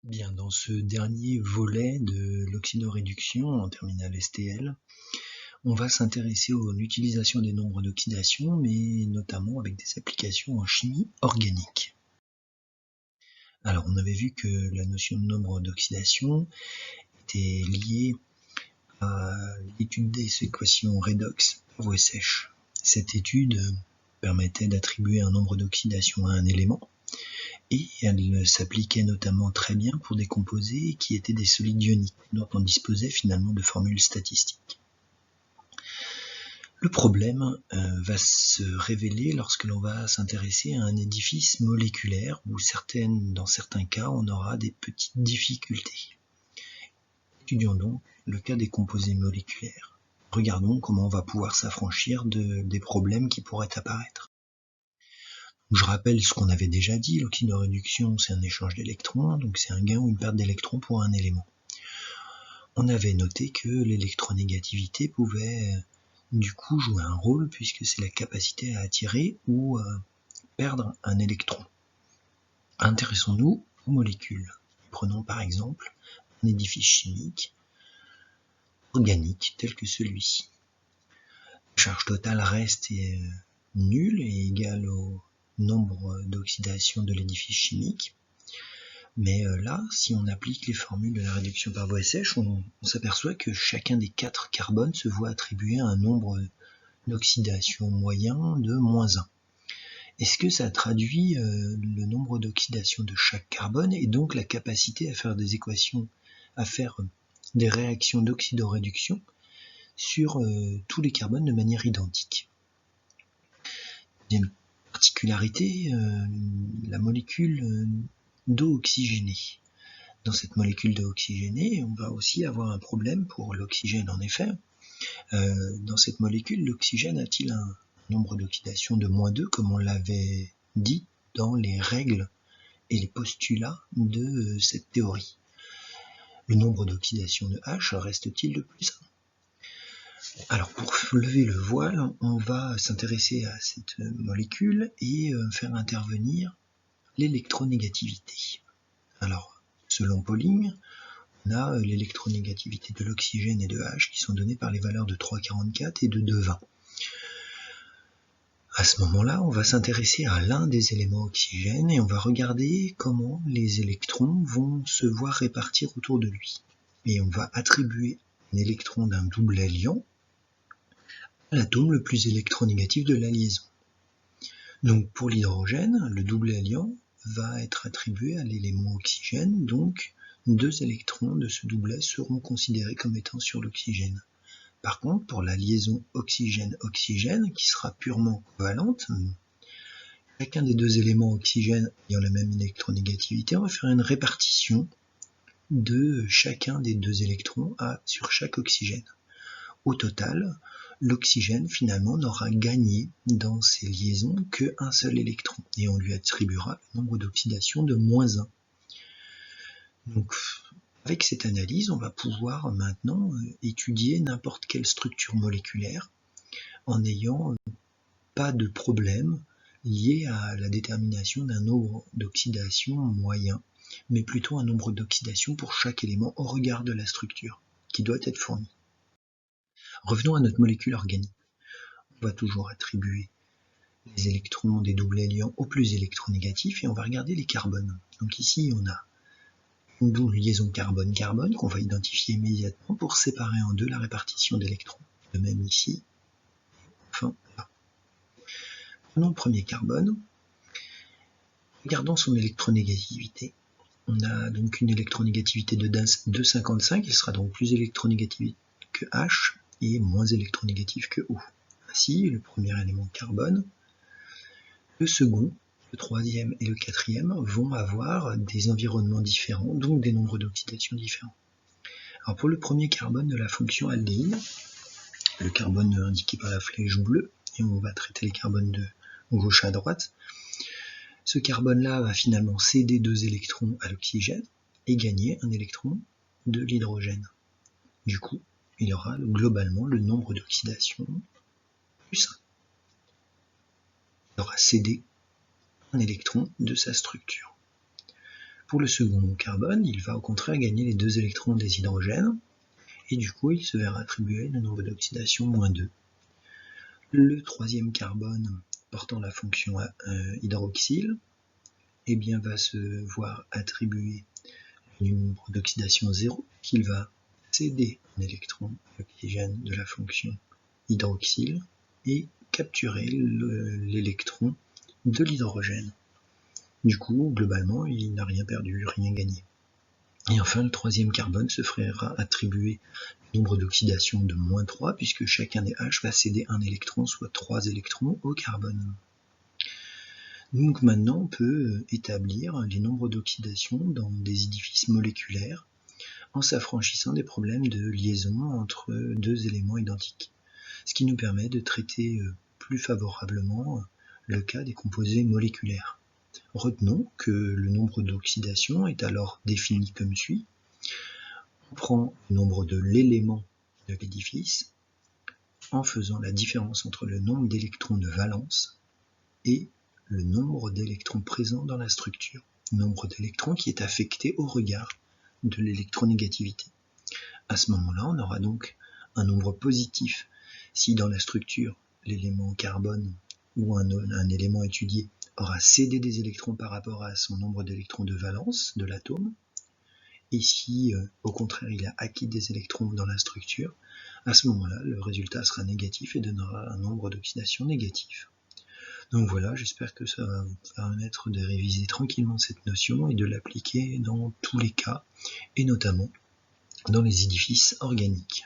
Bien, dans ce dernier volet de l'oxydoréduction en terminale STL, on va s'intéresser à l'utilisation des nombres d'oxydation, mais notamment avec des applications en chimie organique. Alors, on avait vu que la notion de nombre d'oxydation était liée à l'étude des équations redox par voie sèche. Cette étude permettait d'attribuer un nombre d'oxydation à un élément, et elle s'appliquait notamment très bien pour des composés qui étaient des solides ioniques, dont on disposait finalement de formules statistiques. Le problème va se révéler lorsque l'on va s'intéresser à un édifice moléculaire où dans certains cas, on aura des petites difficultés. Étudions donc le cas des composés moléculaires. Regardons comment on va pouvoir s'affranchir des problèmes qui pourraient apparaître. Je rappelle ce qu'on avait déjà dit, l'oxydoréduction c'est un échange d'électrons, donc c'est un gain ou une perte d'électrons pour un élément. On avait noté que l'électronégativité pouvait du coup jouer un rôle puisque c'est la capacité à attirer ou perdre un électron. Intéressons-nous aux molécules. Prenons par exemple un édifice chimique organique tel que celui-ci. La charge totale reste nulle et égale au nombre d'oxydation de l'édifice chimique. Mais là, si on applique les formules de la réduction par voie sèche, on s'aperçoit que chacun des 4 carbones se voit attribuer un nombre d'oxydation moyen de -1. Est-ce que ça traduit le nombre d'oxydation de chaque carbone et donc la capacité à faire des réactions d'oxydoréduction sur tous les carbones de manière identique? Deuxième particularité, la molécule d'eau oxygénée. Dans cette molécule d'eau oxygénée, on va aussi avoir un problème pour l'oxygène en effet. Dans cette molécule, l'oxygène a-t-il un nombre d'oxydation de -2 comme on l'avait dit dans les règles et les postulats de cette théorie? Le nombre d'oxydation de H reste-t-il de +1? Alors pour lever le voile, on va s'intéresser à cette molécule et faire intervenir l'électronégativité. Alors, selon Pauling, on a l'électronégativité de l'oxygène et de H qui sont données par les valeurs de 3,44 et de 2,20. À ce moment-là, on va s'intéresser à l'un des éléments oxygène et on va regarder comment les électrons vont se voir répartir autour de lui. Et on va attribuer un électron d'un double héliant à l'atome le plus électronégatif de la liaison. Donc pour l'hydrogène, le double héliant va être attribué à l'élément oxygène, donc 2 électrons de ce doublet seront considérés comme étant sur l'oxygène. Par contre, pour la liaison oxygène-oxygène, qui sera purement covalente, chacun des 2 éléments oxygène ayant la même électronégativité, on va faire une répartition de chacun des 2 électrons sur chaque oxygène. Au total, l'oxygène finalement n'aura gagné dans ces liaisons qu'un seul électron, et on lui attribuera le nombre d'oxydation de -1. Donc, avec cette analyse, on va pouvoir maintenant étudier n'importe quelle structure moléculaire en n'ayant pas de problème lié à la détermination d'un nombre d'oxydation moyen, mais plutôt un nombre d'oxydation pour chaque élément au regard de la structure qui doit être fournie. Revenons à notre molécule organique. On va toujours attribuer les électrons des doubles héliants au plus électronégatif et on va regarder les carbones. Donc ici, on a une double liaison carbone-carbone qu'on va identifier immédiatement pour séparer en deux la répartition d'électrons. De même ici, enfin là. Prenons le premier carbone. Regardons son électronégativité. On a donc une électronégativité de 2,55, il sera donc plus électronégatif que H et moins électronégatif que O. Ainsi, le premier élément carbone, le second, le troisième et le quatrième vont avoir des environnements différents, donc des nombres d'oxydation différents. Alors pour le premier carbone de la fonction aldéhyde, le carbone indiqué par la flèche bleue, et on va traiter les carbones de gauche à droite, ce carbone-là va finalement céder 2 électrons à l'oxygène et gagner un électron de l'hydrogène. Du coup, il y aura globalement le nombre d'oxydation +1. Il aura cédé un électron de sa structure. Pour le second carbone, il va au contraire gagner les 2 électrons des hydrogènes, et du coup il se verra attribuer le nombre d'oxydation -2. Le troisième carbone portant la fonction hydroxyle, eh bien, va se voir attribuer le nombre d'oxydation 0, qu'il va céder un électron d'oxygène de la fonction hydroxyle et capturer l'électron de l'hydrogène. Du coup, globalement, il n'a rien perdu, rien gagné. Et enfin, le troisième carbone se fera attribuer le nombre d'oxydation de -3, puisque chacun des H va céder un électron, soit 3 électrons au carbone. Donc maintenant, on peut établir les nombres d'oxydation dans des édifices moléculaires en s'affranchissant des problèmes de liaison entre 2 éléments identiques, ce qui nous permet de traiter plus favorablement le cas des composés moléculaires. Retenons que le nombre d'oxydation est alors défini comme suit. On prend le nombre de l'élément de l'édifice en faisant la différence entre le nombre d'électrons de valence et le nombre d'électrons présents dans la structure, nombre d'électrons qui est affecté au regard de l'électronégativité. À ce moment-là, on aura donc un nombre positif si dans la structure, l'élément carbone ou un élément étudié aura cédé des électrons par rapport à son nombre d'électrons de valence de l'atome, et si au contraire il a acquis des électrons dans la structure, à ce moment-là, le résultat sera négatif et donnera un nombre d'oxydation négatif. Donc voilà, j'espère que ça va vous permettre de réviser tranquillement cette notion et de l'appliquer dans tous les cas, et notamment dans les édifices organiques.